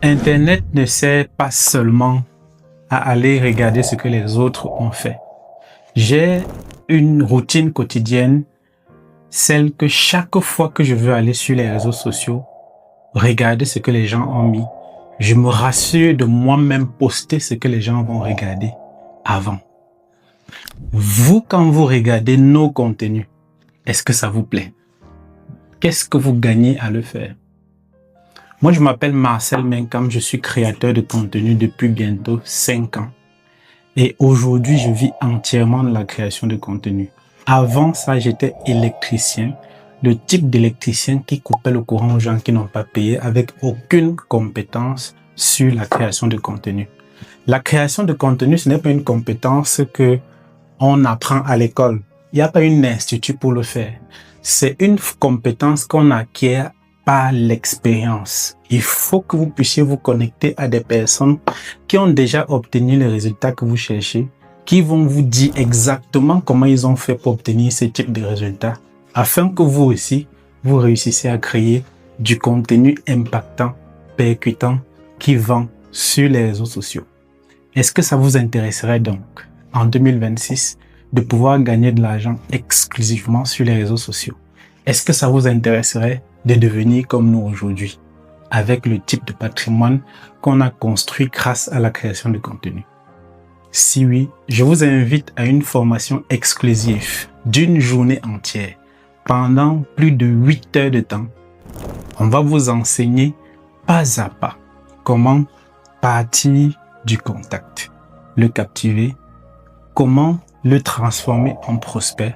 Internet ne sert pas seulement à aller regarder ce que les autres ont fait. J'ai une routine quotidienne, celle que chaque fois que je veux aller sur les réseaux sociaux, regarder ce que les gens ont mis, je me rassure de moi-même poster ce que les gens vont regarder avant. Vous, quand vous regardez nos contenus, est-ce que ça vous plaît? Qu'est-ce que vous gagnez à le faire? Moi, je m'appelle Marcel Menkam, je suis créateur de contenu depuis bientôt 5 ans. Et aujourd'hui, je vis entièrement de la création de contenu. Avant ça, j'étais électricien, le type d'électricien qui coupait le courant aux gens qui n'ont pas payé avec aucune compétence sur la création de contenu. La création de contenu, ce n'est pas une compétence que on apprend à l'école. Il n'y a pas un institut pour le faire. C'est une compétence qu'on acquiert par l'expérience. Il faut que vous puissiez vous connecter à des personnes qui ont déjà obtenu les résultats que vous cherchez, qui vont vous dire exactement comment ils ont fait pour obtenir ce type de résultats, afin que vous aussi, vous réussissiez à créer du contenu impactant, percutant, qui vend sur les réseaux sociaux. Est-ce que ça vous intéresserait donc, en 2026, de pouvoir gagner de l'argent exclusivement sur les réseaux sociaux? Est-ce que ça vous intéresserait de devenir comme nous aujourd'hui, avec le type de patrimoine qu'on a construit grâce à la création de contenu? Si oui, je vous invite à une formation exclusive d'une journée entière, pendant plus de 8 heures de temps. On va vous enseigner pas à pas comment partir du contact, le captiver, comment le transformer en prospect,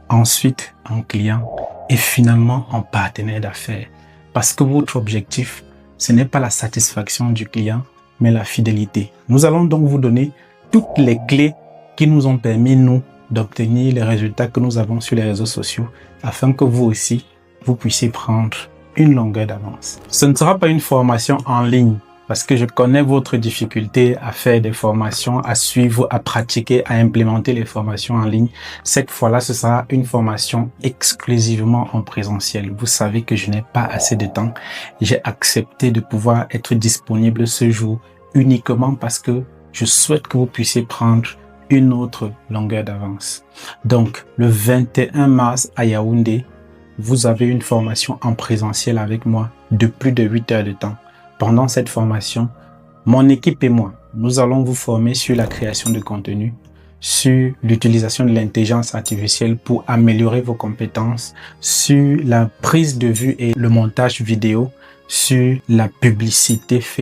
ensuite en client et finalement en partenaire d'affaires. Parce que votre objectif, ce n'est pas la satisfaction du client, mais la fidélité. Nous allons donc vous donner toutes les clés qui nous ont permis, nous, d'obtenir les résultats que nous avons sur les réseaux sociaux, afin que vous aussi, vous puissiez prendre une longueur d'avance. Ce ne sera pas une formation en ligne, parce que je connais votre difficulté à faire des formations, à suivre, à pratiquer, à implémenter les formations en ligne. Cette fois-là, ce sera une formation exclusivement en présentiel. Vous savez que je n'ai pas assez de temps. J'ai accepté de pouvoir être disponible ce jour uniquement parce que je souhaite que vous puissiez prendre une autre longueur d'avance. Donc, le 21 mars à Yaoundé, vous avez une formation en présentiel avec moi de plus de 8 heures de temps. Pendant cette formation, mon équipe et moi, nous allons vous former sur la création de contenu, sur l'utilisation de l'intelligence artificielle pour améliorer vos compétences, sur la prise de vue et le montage vidéo, sur la publicité